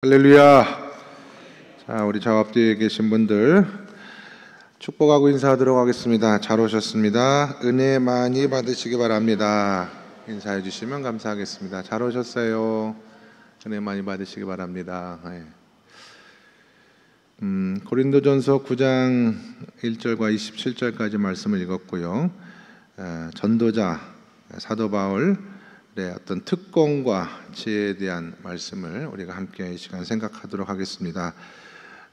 할렐루야. 자, 우리 저 앞뒤에 계신 분들 축복하고 인사하도록 하겠습니다. 잘 오셨습니다. 은혜 많이 받으시기 바랍니다. 인사해 주시면 감사하겠습니다. 잘 오셨어요. 은혜 많이 받으시기 바랍니다. 고린도전서 9장 1절과 27절까지 말씀을 읽었고요. 전도자 사도 바울의 어떤 특권과 지혜에 대한 말씀을 우리가 함께 이 시간 생각하도록 하겠습니다.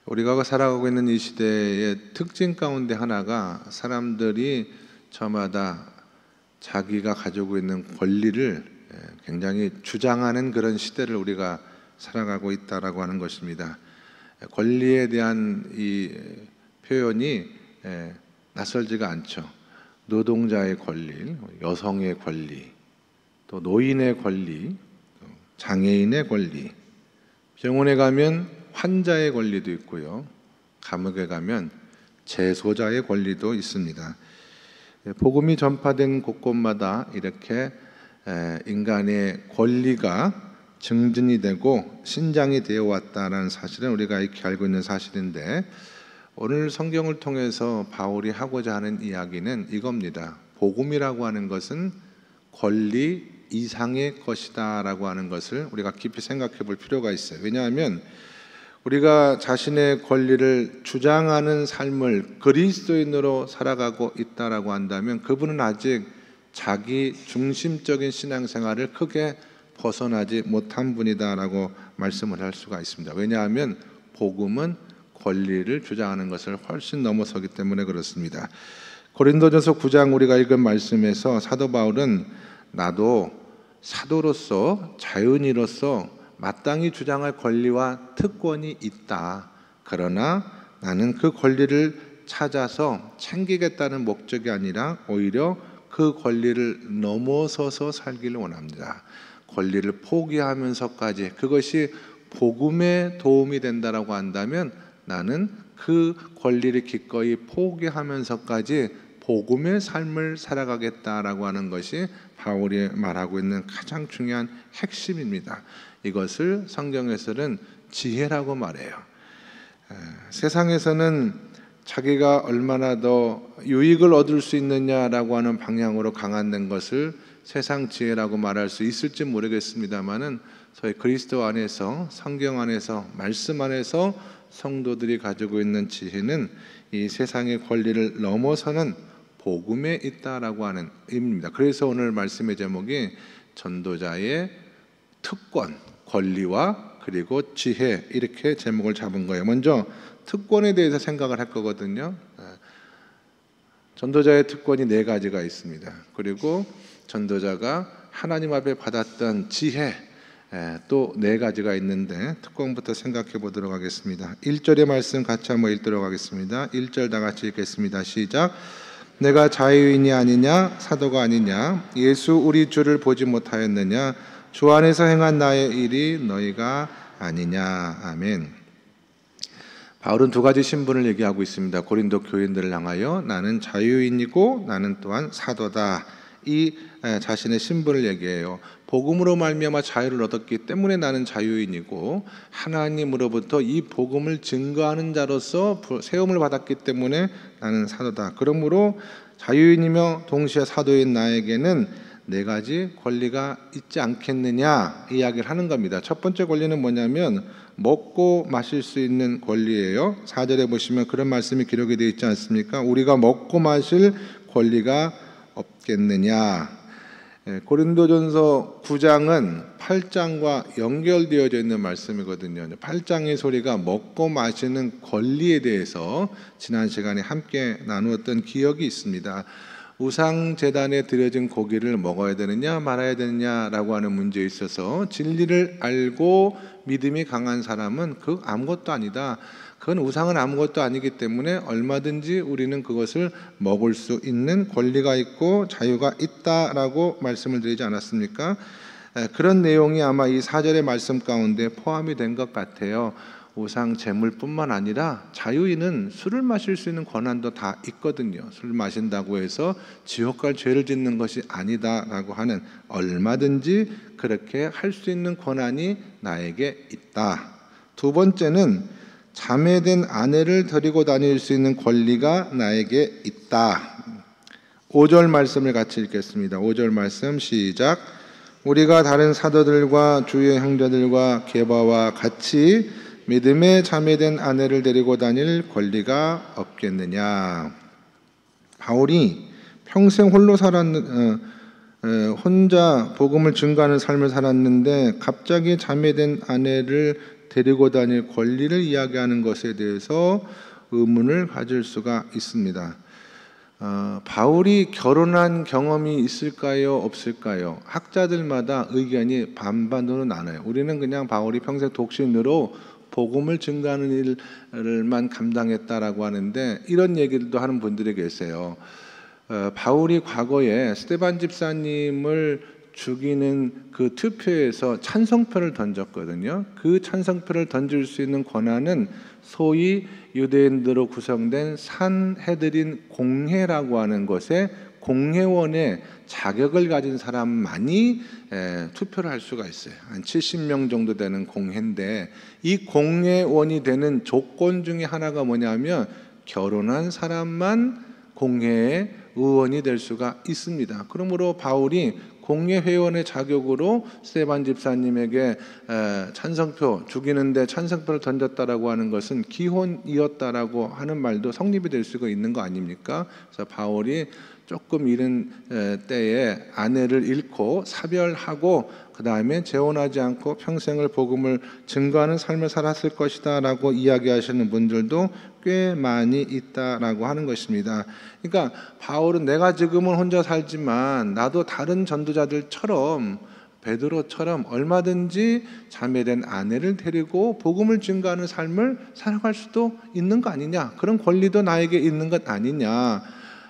우리가 살아가고 있는 이 시대의 특징 가운데 하나가 사람들이 저마다 자기가 가지고 있는 권리를 굉장히 주장하는 그런 시대를 우리가 살아가고 있다라고 하는 것입니다. 권리에 대한 이 표현이 낯설지가 않죠. 노동자의 권리, 여성의 권리, 또 노인의 권리, 장애인의 권리, 병원에 가면 환자의 권리도 있고요, 감옥에 가면 재소자의 권리도 있습니다. 복음이 전파된 곳곳마다 이렇게 인간의 권리가 증진이 되고 신장이 되어 왔다는 사실은 우리가 익히 알고 있는 사실인데, 오늘 성경을 통해서 바울이 하고자 하는 이야기는 이겁니다. 복음이라고 하는 것은 권리 이상의 것이다 라고 하는 것을 우리가 깊이 생각해 볼 필요가 있어요. 왜냐하면 우리가 자신의 권리를 주장하는 삶을 그리스도인으로 살아가고 있다라고 한다면 그분은 아직 자기 중심적인 신앙생활을 크게 벗어나지 못한 분이다라고 말씀을 할 수가 있습니다. 왜냐하면 복음은 권리를 주장하는 것을 훨씬 넘어서기 때문에 그렇습니다. 고린도전서 9장 우리가 읽은 말씀에서 사도 바울은 나도 사도로서 자유인으로서 마땅히 주장할 권리와 특권이 있다. 그러나 나는 그 권리를 찾아서 챙기겠다는 목적이 아니라 오히려 그 권리를 넘어서서 살기를 원합니다. 권리를 포기하면서까지 그것이 복음에 도움이 된다라고 한다면 나는 그 권리를 기꺼이 포기하면서까지 복음의 삶을 살아가겠다라고 하는 것이 바울이 말하고 있는 가장 중요한 핵심입니다. 이것을 성경에서는 지혜라고 말해요. 세상에서는 자기가 얼마나 더 유익을 얻을 수 있느냐라고 하는 방향으로 강화된 것을 세상 지혜라고 말할 수 있을지 모르겠습니다만은 저희 그리스도 안에서, 성경 안에서, 말씀 안에서 성도들이 가지고 있는 지혜는 이 세상의 권리를 넘어서는 복음에 있다라고 하는 의미입니다. 그래서 오늘 말씀의 제목이 전도자의 특권, 권리와 그리고 지혜, 이렇게 제목을 잡은 거예요. 먼저 특권에 대해서 생각을 할 거거든요. 전도자의 특권이 4가지가 있습니다. 그리고 전도자가 하나님 앞에 받았던 지혜 또 4가지가 있는데 특권부터 생각해 보도록 하겠습니다. 1절의 말씀 같이 한번 읽도록 하겠습니다. 1절 다 같이 읽겠습니다. 시작. 내가 자유인이 아니냐 사도가 아니냐 예수 우리 주를 보지 못하였느냐 주 안에서 행한 나의 일이 너희가 아니냐. 아멘. 바울은 2가지 신분을 얘기하고 있습니다. 고린도 교인들을 향하여 나는 자유인이고 나는 또한 사도다. 이 자신의 신분을 얘기해요. 복음으로 말미암아 자유를 얻었기 때문에 나는 자유인이고 하나님으로부터 이 복음을 증거하는 자로서 세움을 받았기 때문에 나는 사도다. 그러므로 자유인이며 동시에 사도인 나에게는 4가지 권리가 있지 않겠느냐 이야기를 하는 겁니다. 첫 번째 권리는 뭐냐면 먹고 마실 수 있는 권리예요. 4절에 보시면 그런 말씀이 기록이 되어 있지 않습니까? 우리가 먹고 마실 권리가 없겠느냐. 고린도전서 9장은 8장과 연결되어져 있는 말씀이거든요. 8장의 소리가 먹고 마시는 권리에 대해서 지난 시간에 함께 나누었던 기억이 있습니다. 우상 제단에 드려진 고기를 먹어야 되느냐 말아야 되느냐라고 하는 문제에 있어서 진리를 알고 믿음이 강한 사람은 그 아무것도 아니다. 그건 우상은 아무것도 아니기 때문에 얼마든지 우리는 그것을 먹을 수 있는 권리가 있고 자유가 있다라고 말씀을 드리지 않았습니까? 그런 내용이 아마 이 4절의 말씀 가운데 포함이 된 것 같아요. 우상 제물뿐만 아니라 자유인은 술을 마실 수 있는 권한도 다 있거든요. 술 마신다고 해서 지옥 갈 죄를 짓는 것이 아니다라고 하는, 얼마든지 그렇게 할 수 있는 권한이 나에게 있다. 두 번째는 자매된 아내를 데리고 다닐 수 있는 권리가 나에게 있다. 5절 말씀을 같이 읽겠습니다. 5절 말씀 시작. 우리가 다른 사도들과 주의 형제들과 게바와 같이 믿음의 자매된 아내를 데리고 다닐 권리가 없겠느냐. 바울이 평생 홀로 혼자 복음을 증거하는 삶을 살았는데 갑자기 자매된 아내를 데리고 다닐 권리를 이야기하는 것에 대해서 의문을 가질 수가 있습니다. 바울이 결혼한 경험이 있을까요? 없을까요? 학자들마다 의견이 반반으로 나눠요. 우리는 그냥 바울이 평생 독신으로 복음을 증거하는 일만 감당했다라고 하는데 이런 얘기도 하는 분들이 계세요. 바울이 과거에 스데반 집사님을 죽이는 그 투표에서 찬성표를 던졌거든요. 그 찬성표를 던질 수 있는 권한은 소위 유대인들로 구성된 산헤드린 공회라고 하는 것에 공회원의 자격을 가진 사람만이 투표를 할 수가 있어요. 한 70명 정도 되는 공회인데 이 공회원이 되는 조건 중에 하나가 뭐냐면 결혼한 사람만 공회의 의원이 될 수가 있습니다. 그러므로 바울이 공회 회원의 자격으로 스데반 집사님에게 찬성표 죽이는데 찬성표를 던졌다라고 하는 것은 기혼이었다라고 하는 말도 성립이 될 수가 있는 거 아닙니까? 그래서 바울이 조금 이른 때에 아내를 잃고 사별하고 그 다음에 재혼하지 않고 평생을 복음을 증거하는 삶을 살았을 것이다 라고 이야기하시는 분들도 꽤 많이 있다라고 하는 것입니다. 그러니까 바울은 내가 지금은 혼자 살지만 나도 다른 전도자들처럼 베드로처럼 얼마든지 자매된 아내를 데리고 복음을 증거하는 삶을 살아갈 수도 있는 거 아니냐, 그런 권리도 나에게 있는 것 아니냐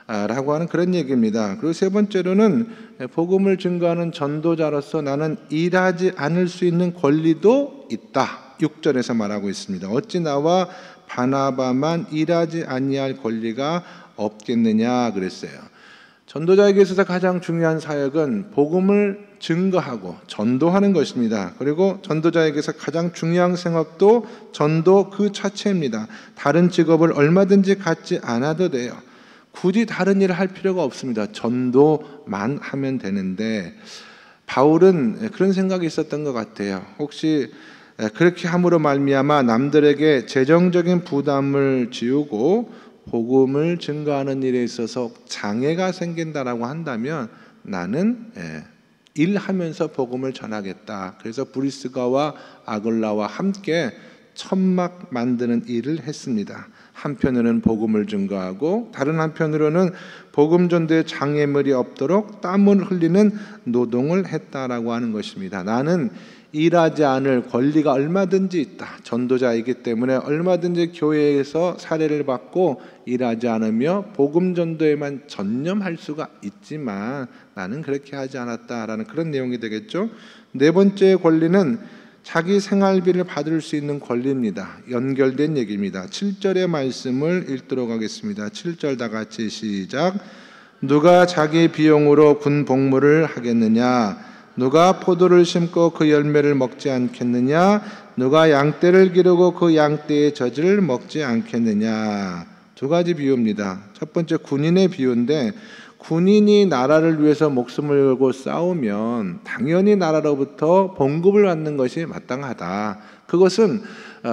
라고 하는 그런 얘기입니다. 그리고 세 번째로는 복음을 증거하는 전도자로서 나는 일하지 않을 수 있는 권리도 있다. 6절에서 말하고 있습니다. 어찌 나와 바나바만 일하지 아니할 권리가 없겠느냐 그랬어요. 전도자에게 있어서 가장 중요한 사역은 복음을 증거하고 전도하는 것입니다. 그리고 전도자에게서 가장 중요한 생업도 전도 그 자체입니다. 다른 직업을 얼마든지 갖지 않아도 돼요. 굳이 다른 일을 할 필요가 없습니다. 전도만 하면 되는데 바울은 그런 생각이 있었던 것 같아요. 혹시 그렇게 함으로 말미암아 남들에게 재정적인 부담을 지우고 복음을 증거하는 일에 있어서 장애가 생긴다라고 한다면 나는 일하면서 복음을 전하겠다. 그래서 브리스가와 아글라와 함께 천막 만드는 일을 했습니다. 한편으로는 복음을 증거하고 다른 한편으로는 복음 전도에 장애물이 없도록 땀을 흘리는 노동을 했다라고 하는 것입니다. 나는 일하지 않을 권리가 얼마든지 있다. 전도자이기 때문에 얼마든지 교회에서 사례를 받고 일하지 않으며 복음 전도에만 전념할 수가 있지만 나는 그렇게 하지 않았다라는 그런 내용이 되겠죠. 네 번째 권리는 자기 생활비를 받을 수 있는 권리입니다. 연결된 얘기입니다. 7절의 말씀을 읽도록 하겠습니다. 7절 다 같이 시작. 누가 자기 비용으로 군 복무를 하겠느냐? 누가 포도를 심고 그 열매를 먹지 않겠느냐? 누가 양떼를 기르고 그 양떼의 젖을 먹지 않겠느냐? 두 가지 비유입니다. 첫 번째 군인의 비유인데 군인이 나라를 위해서 목숨을 걸고 싸우면 당연히 나라로부터 봉급을 받는 것이 마땅하다. 그것은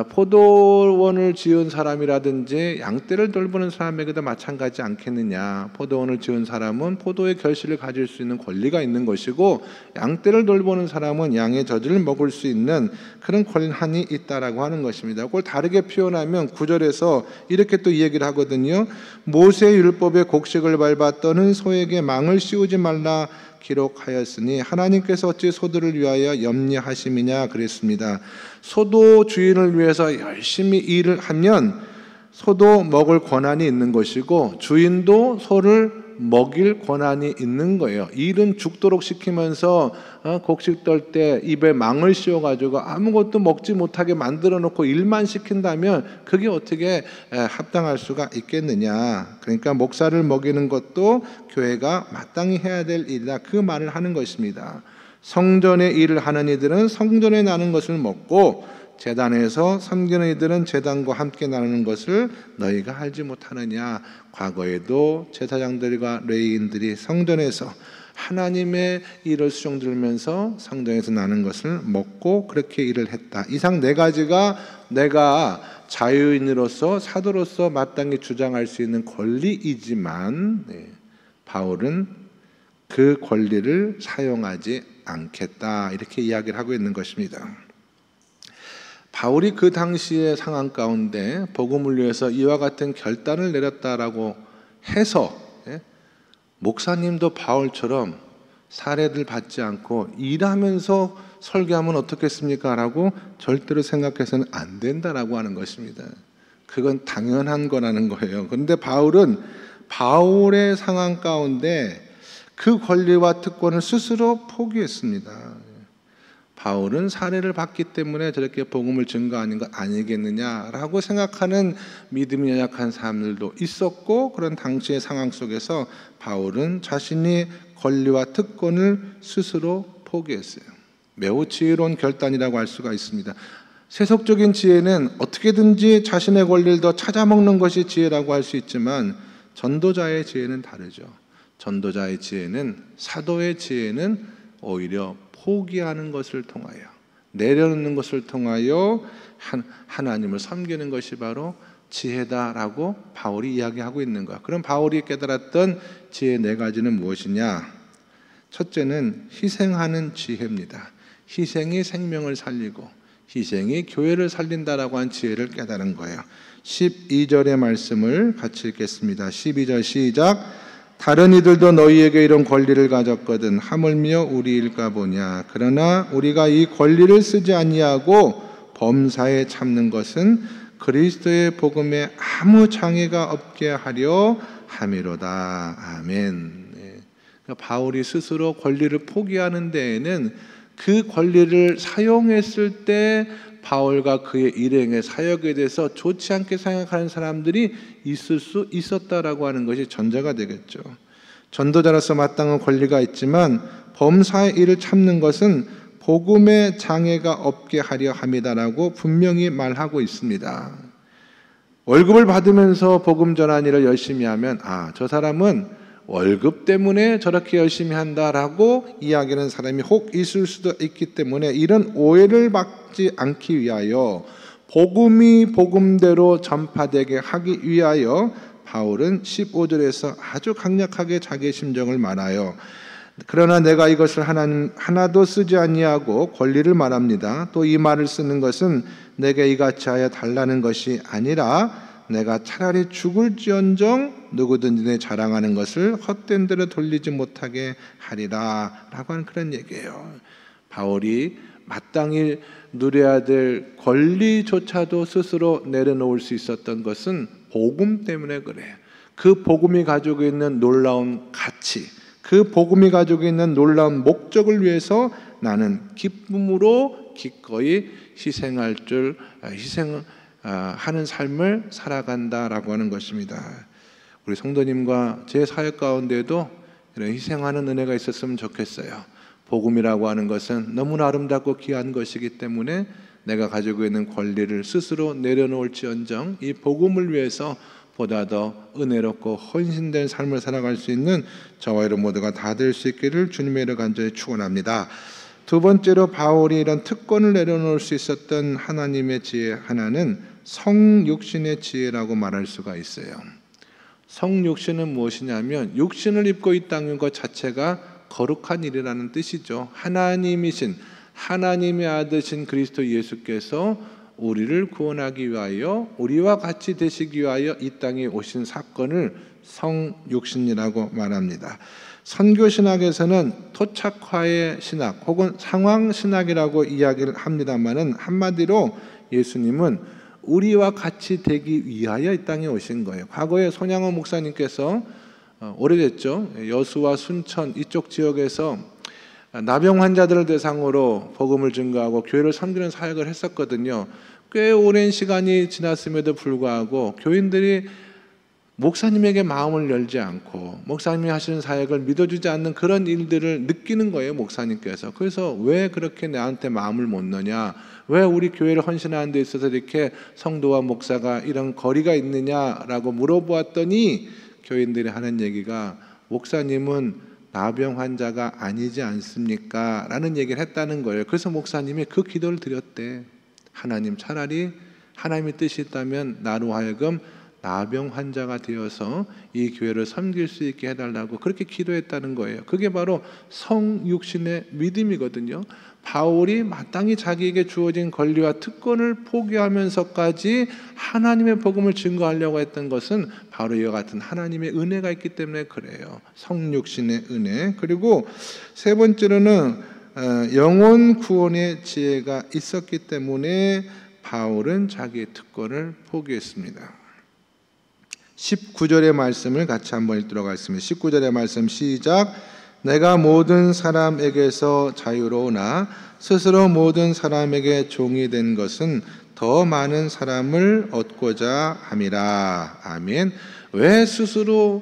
포도원을 지은 사람이라든지 양떼를 돌보는 사람에게도 마찬가지 않겠느냐. 포도원을 지은 사람은 포도의 결실을 가질 수 있는 권리가 있는 것이고 양떼를 돌보는 사람은 양의 젖을 먹을 수 있는 그런 권한이 있다라고 하는 것입니다. 그걸 다르게 표현하면 9절에서 이렇게 또 이 얘기를 하거든요. 모세의 율법의 곡식을 밟아 떠는 소에게 망을 씌우지 말라 기록하였으니 하나님께서 어찌 소들을 위하여 염려하심이냐 그랬습니다. 소도 주인을 위해서 열심히 일을 하면 소도 먹을 권한이 있는 것이고 주인도 소를 먹일 권한이 있는 거예요. 일은 죽도록 시키면서 곡식 떨 때 입에 망을 씌워가지고 아무것도 먹지 못하게 만들어 놓고 일만 시킨다면 그게 어떻게 합당할 수가 있겠느냐. 그러니까 목사를 먹이는 것도 교회가 마땅히 해야 될 일이다. 그 말을 하는 것입니다. 성전의 일을 하는 이들은 성전에 나는 것을 먹고 제단에서 섬기는 이들은 제단과 함께 나누는 것을 너희가 알지 못하느냐. 과거에도 제사장들과 레위인들이 성전에서 하나님의 일을 수종 들으면서 성전에서 나는 것을 먹고 그렇게 일을 했다. 이상 네 가지가 내가 자유인으로서 사도로서 마땅히 주장할 수 있는 권리이지만 바울은 그 권리를 사용하지 않겠다, 이렇게 이야기를 하고 있는 것입니다. 바울이 그 당시의 상황 가운데 복음을 위해서 이와 같은 결단을 내렸다라고 해서 목사님도 바울처럼 사례를 받지 않고 일하면서 설교하면 어떻겠습니까? 라고 절대로 생각해서는 안 된다라고 하는 것입니다. 그건 당연한 거라는 거예요. 그런데 바울은 바울의 상황 가운데 그 권리와 특권을 스스로 포기했습니다. 바울은 사례를 받기 때문에 저렇게 복음을 증거하는 것 아니겠느냐라고 생각하는 믿음이 연약한 사람들도 있었고, 그런 당시의 상황 속에서 바울은 자신이 권리와 특권을 스스로 포기했어요. 매우 지혜로운 결단이라고 할 수가 있습니다. 세속적인 지혜는 어떻게든지 자신의 권리를 더 찾아먹는 것이 지혜라고 할 수 있지만, 전도자의 지혜는 다르죠. 전도자의 지혜는, 사도의 지혜는 오히려 포기하는 것을 통하여, 내려놓는 것을 통하여 하나님을 섬기는 것이 바로 지혜다라고 바울이 이야기하고 있는 거야. 그럼 바울이 깨달았던 지혜 네 가지는 무엇이냐? 첫째는 희생하는 지혜입니다. 희생이 생명을 살리고 희생이 교회를 살린다라고 한 지혜를 깨달은 거예요. 12절의 말씀을 같이 읽겠습니다. 12절 시작. 다른 이들도 너희에게 이런 권리를 가졌거든 하물며 우리일까 보냐. 그러나 우리가 이 권리를 쓰지 아니하고 범사에 참는 것은 그리스도의 복음에 아무 장애가 없게 하려 함이로다. 아멘. 그러니까 바울이 스스로 권리를 포기하는 데에는 그 권리를 사용했을 때 바울과 그의 일행의 사역에 대해서 좋지 않게 생각하는 사람들이 있을 수 있었다라고 하는 것이 전제가 되겠죠. 전도자로서 마땅한 권리가 있지만 범사의 일을 참는 것은 복음의 장애가 없게 하려 함이다라고 분명히 말하고 있습니다. 월급을 받으면서 복음 전한 일을 열심히 하면 저 사람은 월급 때문에 저렇게 열심히 한다라고 이야기하는 사람이 혹 있을 수도 있기 때문에 이런 오해를 받지 않기 위하여 복음이 복음대로 전파되게 하기 위하여 바울은 15절에서 아주 강력하게 자기의 심정을 말하여 그러나 내가 이것을 하나도 쓰지 아니하고 권리를 말합니다. 또 이 말을 쓰는 것은 내게 이같이 하여 달라는 것이 아니라 내가 차라리 죽을지언정 누구든지 내 자랑하는 것을 헛된 대로 돌리지 못하게 하리라 라고 하는 그런 얘기예요. 바울이 마땅히 누려야 될 권리조차도 스스로 내려놓을 수 있었던 것은 복음 때문에 그래요. 그 복음이 가지고 있는 놀라운 가치, 그 복음이 가지고 있는 놀라운 목적을 위해서 나는 기쁨으로 기꺼이 희생하는 삶을 살아간다라고 하는 것입니다. 우리 성도님과 제 사역 가운데도 이런 희생하는 은혜가 있었으면 좋겠어요. 복음이라고 하는 것은 너무나 아름답고 귀한 것이기 때문에 내가 가지고 있는 권리를 스스로 내려놓을지언정 이 복음을 위해서 보다 더 은혜롭고 헌신된 삶을 살아갈 수 있는 저와 여러분 모두가 다 될 수 있기를 주님의 이름으로 간절히 축원합니다. 두 번째로 바울이 이런 특권을 내려놓을 수 있었던 하나님의 지혜 하나는 성육신의 지혜라고 말할 수가 있어요. 성육신은 무엇이냐면 육신을 입고 이 땅인 것 자체가 거룩한 일이라는 뜻이죠. 하나님이신 하나님의 아들이신 그리스도 예수께서 우리를 구원하기 위하여 우리와 같이 되시기 위하여 이 땅에 오신 사건을 성육신이라고 말합니다. 선교신학에서는 토착화의 신학 혹은 상황신학이라고 이야기를 합니다마는 한마디로 예수님은 우리와 같이 되기 위하여 이 땅에 오신 거예요. 과거에 손양호 목사님께서 오래됐죠. 여수와 순천 이쪽 지역에서 나병 환자들을 대상으로 복음을 증거하고 교회를 섬기는 사역을 했었거든요. 꽤 오랜 시간이 지났음에도 불구하고 교인들이 목사님에게 마음을 열지 않고 목사님이 하시는 사역을 믿어주지 않는 그런 일들을 느끼는 거예요, 목사님께서. 그래서 왜 그렇게 나한테 마음을 못 넣냐, 왜 우리 교회를 헌신하는 데 있어서 이렇게 성도와 목사가 이런 거리가 있느냐라고 물어보았더니 교인들이 하는 얘기가 목사님은 나병 환자가 아니지 않습니까? 라는 얘기를 했다는 거예요. 그래서 목사님이 그 기도를 드렸대. 하나님, 차라리 하나님의 뜻이 있다면 나로 하여금 나병 환자가 되어서 이 교회를 섬길 수 있게 해달라고 그렇게 기도했다는 거예요. 그게 바로 성육신의 믿음이거든요. 바울이 마땅히 자기에게 주어진 권리와 특권을 포기하면서까지 하나님의 복음을 증거하려고 했던 것은 바로 이와 같은 하나님의 은혜가 있기 때문에 그래요. 성육신의 은혜. 그리고 세 번째로는 영혼 구원의 지혜가 있었기 때문에 바울은 자기의 특권을 포기했습니다. 19절의 말씀을 같이 한번 읽도록 하겠습니다. 19절의 말씀 시작. 내가 모든 사람에게서 자유로우나 스스로 모든 사람에게 종이 된 것은 더 많은 사람을 얻고자 함이라. 아멘. 왜 스스로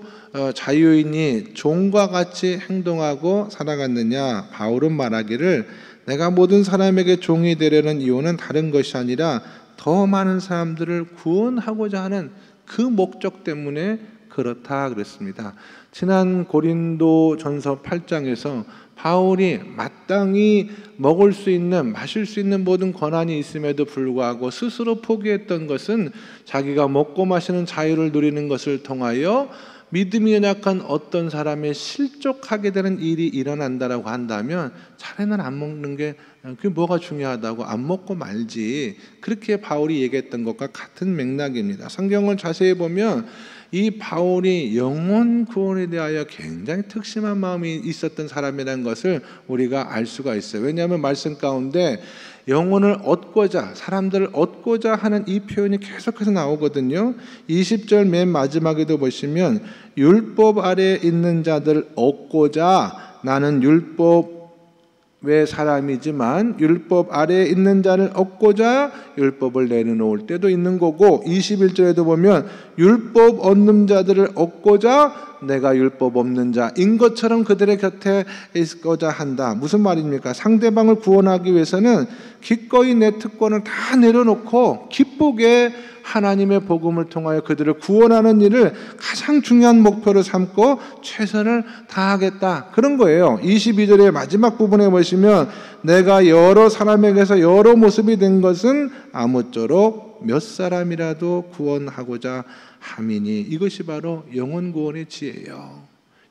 자유인이 종과 같이 행동하고 살아갔느냐? 바울은 말하기를 내가 모든 사람에게 종이 되려는 이유는 다른 것이 아니라 더 많은 사람들을 구원하고자 하는 그 목적 때문에 그렇다 그랬습니다. 지난 고린도전서 8장에서 바울이 마땅히 먹을 수 있는, 마실 수 있는 모든 권한이 있음에도 불구하고 스스로 포기했던 것은 자기가 먹고 마시는 자유를 누리는 것을 통하여 믿음이 연약한 어떤 사람의 실족하게 되는 일이 일어난다라고 한다면 차라리 안 먹는 게 그게 뭐가 중요하다고 안 먹고 말지, 그렇게 바울이 얘기했던 것과 같은 맥락입니다. 성경을 자세히 보면 이 바울이 영혼 구원에 대하여 굉장히 특심한 마음이 있었던 사람이라는 것을 우리가 알 수가 있어요. 왜냐하면 말씀 가운데 영혼을 얻고자, 사람들을 얻고자 하는 이 표현이 계속해서 나오거든요. 20절 맨 마지막에도 보시면 율법 아래에 있는 자들 얻고자, 나는 율법의 사람이지만 율법 아래에 있는 자를 얻고자 율법을 내려놓을 때도 있는 거고, 21절에도 보면 율법 얻는 자들을 얻고자 내가 율법 없는 자인 것처럼 그들의 곁에 있고자 한다. 무슨 말입니까? 상대방을 구원하기 위해서는 기꺼이 내 특권을 다 내려놓고 기쁘게 하나님의 복음을 통하여 그들을 구원하는 일을 가장 중요한 목표로 삼고 최선을 다하겠다, 그런 거예요. 22절의 마지막 부분에 보시면 내가 여러 사람에게서 여러 모습이 된 것은 아무쪼록 몇 사람이라도 구원하고자 함이니, 이것이 바로 영혼 구원의 지혜예요.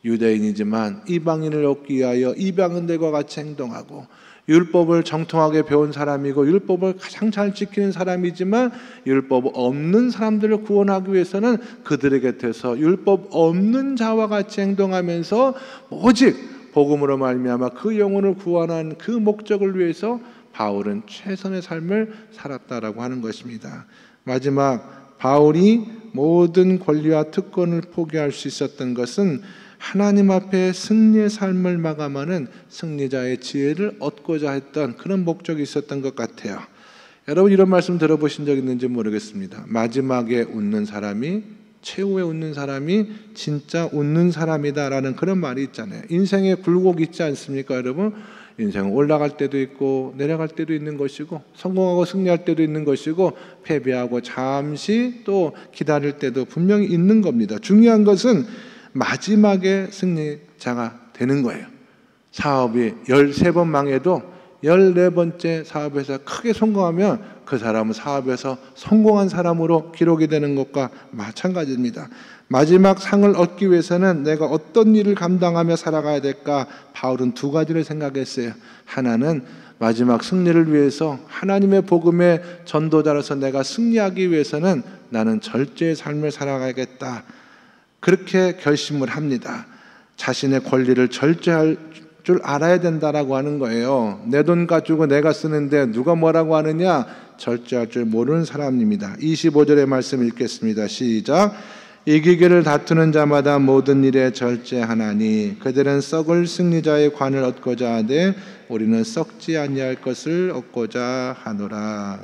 유대인이지만 이방인을 얻기 위하여 이방인들과 같이 행동하고, 율법을 정통하게 배운 사람이고 율법을 가장 잘 지키는 사람이지만 율법 없는 사람들을 구원하기 위해서는 그들의 곁에서 율법 없는 자와 같이 행동하면서 오직 복음으로 말미암아 그 영혼을 구원하는 그 목적을 위해서 바울은 최선의 삶을 살았다라고 하는 것입니다. 마지막, 바울이 모든 권리와 특권을 포기할 수 있었던 것은 하나님 앞에 승리의 삶을 마감하는 승리자의 지혜를 얻고자 했던 그런 목적이 있었던 것 같아요. 여러분, 이런 말씀 들어보신 적 있는지 모르겠습니다. 마지막에 웃는 사람이, 최후에 웃는 사람이 진짜 웃는 사람이다라는 그런 말이 있잖아요. 인생에 굴곡이 있지 않습니까, 여러분? 인생은 올라갈 때도 있고 내려갈 때도 있는 것이고, 성공하고 승리할 때도 있는 것이고, 패배하고 잠시 또 기다릴 때도 분명히 있는 겁니다. 중요한 것은 마지막에 승리자가 되는 거예요. 사업이 13번 망해도 14번째 사업에서 크게 성공하면 그 사람은 사업에서 성공한 사람으로 기록이 되는 것과 마찬가지입니다. 마지막 상을 얻기 위해서는 내가 어떤 일을 감당하며 살아가야 될까? 바울은 두 가지를 생각했어요. 하나는 마지막 승리를 위해서 하나님의 복음의 전도자로서 내가 승리하기 위해서는 나는 절제의 삶을 살아가야겠다, 그렇게 결심을 합니다. 자신의 권리를 절제할 줄 알아야 된다라고 하는 거예요. 내 돈 가지고 내가 쓰는데 누가 뭐라고 하느냐? 절제할 줄 모르는 사람입니다. 25절의 말씀 읽겠습니다. 시작. 이기기를 다투는 자마다 모든 일에 절제하나니 그들은 썩을 승리자의 관을 얻고자 하되 우리는 썩지 아니할 것을 얻고자 하노라.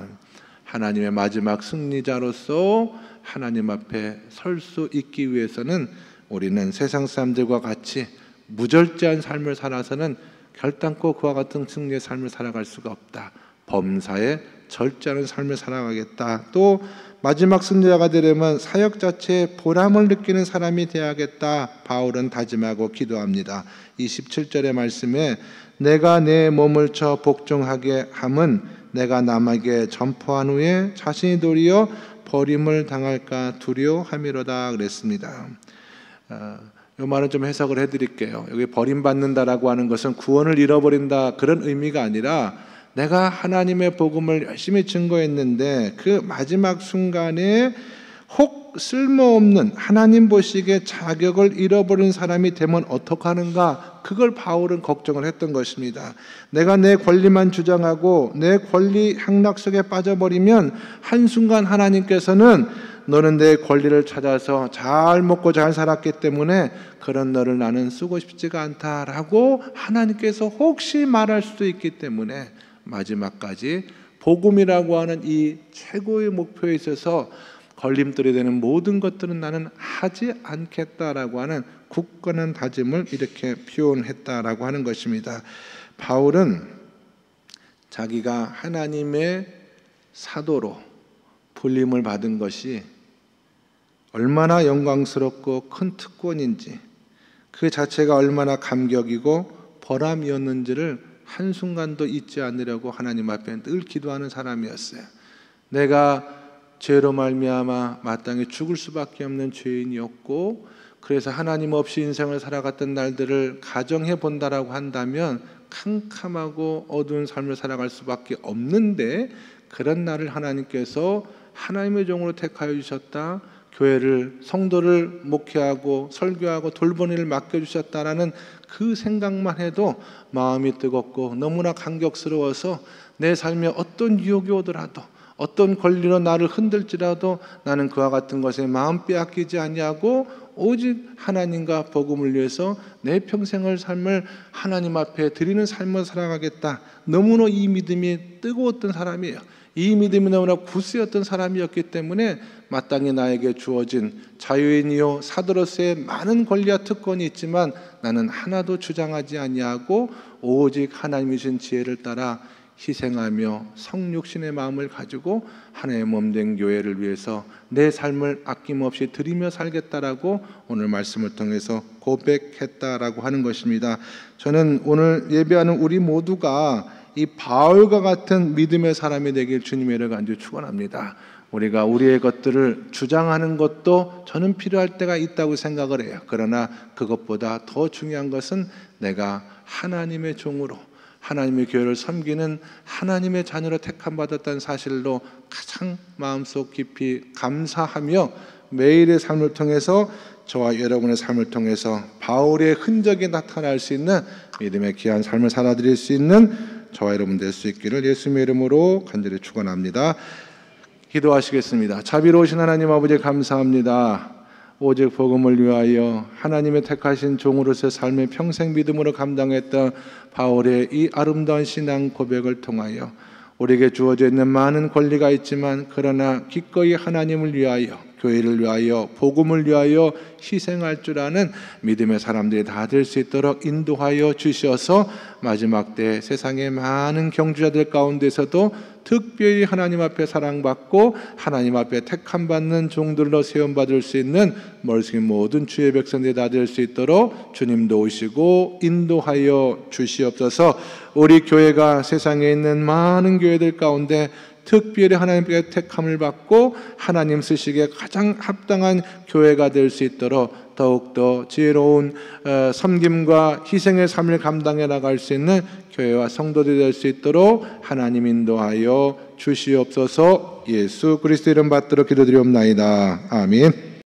하나님의 마지막 승리자로서 하나님 앞에 설 수 있기 위해서는 우리는 세상 사람들과 같이 무절제한 삶을 살아서는 결단코 그와 같은 승리의 삶을 살아갈 수가 없다. 범사에 절제하는 삶을 살아가겠다. 또 마지막 승리자가 되려면 사역 자체에 보람을 느끼는 사람이 되어야겠다. 바울은 다짐하고 기도합니다. 27절의 말씀에 내가 내 몸을 쳐 복종하게 함은 내가 남에게 전파한 후에 자신이 도리어 버림을 당할까 두려워함이로다 그랬습니다. 이 말은 좀 해석을 해드릴게요. 여기 버림받는다라고 하는 것은 구원을 잃어버린다 그런 의미가 아니라 내가 하나님의 복음을 열심히 증거했는데 그 마지막 순간에 혹 쓸모없는 하나님 보시기에 자격을 잃어버린 사람이 되면 어떡하는가, 그걸 바울은 걱정을 했던 것입니다. 내가 내 권리만 주장하고 내 권리 향락 속에 빠져버리면 한순간 하나님께서는 너는 내 권리를 찾아서 잘 먹고 잘 살았기 때문에 그런 너를 나는 쓰고 싶지가 않다라고 하나님께서 혹시 말할 수도 있기 때문에 마지막까지 복음이라고 하는 이 최고의 목표에 있어서 걸림돌이 되는 모든 것들은 나는 하지 않겠다라고 하는 굳건한 다짐을 이렇게 표현했다라고 하는 것입니다. 바울은 자기가 하나님의 사도로 불림을 받은 것이 얼마나 영광스럽고 큰 특권인지, 그 자체가 얼마나 감격이고 보람이었는지를 한순간도 잊지 않으려고 하나님 앞에 늘 기도하는 사람이었어요. 내가 죄로 말미암아 마땅히 죽을 수밖에 없는 죄인이었고, 그래서 하나님 없이 인생을 살아갔던 날들을 가정해 본다라고 한다면 캄캄하고 어두운 삶을 살아갈 수밖에 없는데, 그런 나를 하나님께서 하나님의 종으로 택하여 주셨다, 교회를 성도를 목회하고 설교하고 돌보는 일을 맡겨주셨다라는 그 생각만 해도 마음이 뜨겁고 너무나 감격스러워서 내 삶에 어떤 유혹이 오더라도 어떤 권리로 나를 흔들지라도 나는 그와 같은 것에 마음 빼앗기지 아니하고 오직 하나님과 복음을 위해서 내 평생을 삶을 하나님 앞에 드리는 삶을 살아가겠다. 너무나 이 믿음이 뜨거웠던 사람이에요. 이 믿음이 너무나 굳세었던 사람이었기 때문에 마땅히 나에게 주어진 자유인이요 사도로서의 많은 권리와 특권이 있지만 나는 하나도 주장하지 아니하고 오직 하나님이 주신 지혜를 따라 희생하며 성육신의 마음을 가지고 하나님의 몸된 교회를 위해서 내 삶을 아낌없이 드리며 살겠다라고 오늘 말씀을 통해서 고백했다라고 하는 것입니다. 저는 오늘 예배하는 우리 모두가 이 바울과 같은 믿음의 사람이 되길 주님의 이름으로 간절히 축원합니다. 우리가 우리의 것들을 주장하는 것도 저는 필요할 때가 있다고 생각을 해요. 그러나 그것보다 더 중요한 것은 내가 하나님의 종으로 하나님의 교회를 섬기는 하나님의 자녀로 택함받았다는 사실로 가장 마음속 깊이 감사하며 매일의 삶을 통해서 저와 여러분의 삶을 통해서 바울의 흔적이 나타날 수 있는 믿음의 귀한 삶을 살아드릴 수 있는 저와 여러분 될 수 있기를 예수님의 이름으로 간절히 축원합니다. 기도하시겠습니다. 자비로우신 하나님 아버지 감사합니다. 오직 복음을 위하여 하나님의 택하신 종으로서 삶의 평생 믿음으로 감당했던 바울의 이 아름다운 신앙 고백을 통하여 우리에게 주어져 있는 많은 권리가 있지만 그러나 기꺼이 하나님을 위하여 교회를 위하여 복음을 위하여 희생할 줄 아는 믿음의 사람들이 다 될 수 있도록 인도하여 주셔서 마지막 때 세상의 많은 경주자들 가운데서도 특별히 하나님 앞에 사랑받고 하나님 앞에 택함받는 종들로 세움받을 수 있는 멀리 모든 주의 백성들이 다 될 수 있도록 주님도 오시고 인도하여 주시옵소서. 우리 교회가 세상에 있는 많은 교회들 가운데 특별히 하나님께 택함을 받고 하나님 쓰시기에 가장 합당한 교회가 될 수 있도록 더욱더 지혜로운 섬김과 희생의 삶을 감당해 나갈 수 있는 교회와 성도들이 될 수 있도록 하나님 인도하여 주시옵소서. 예수 그리스도 이름 받들어 기도드리옵나이다. 아멘.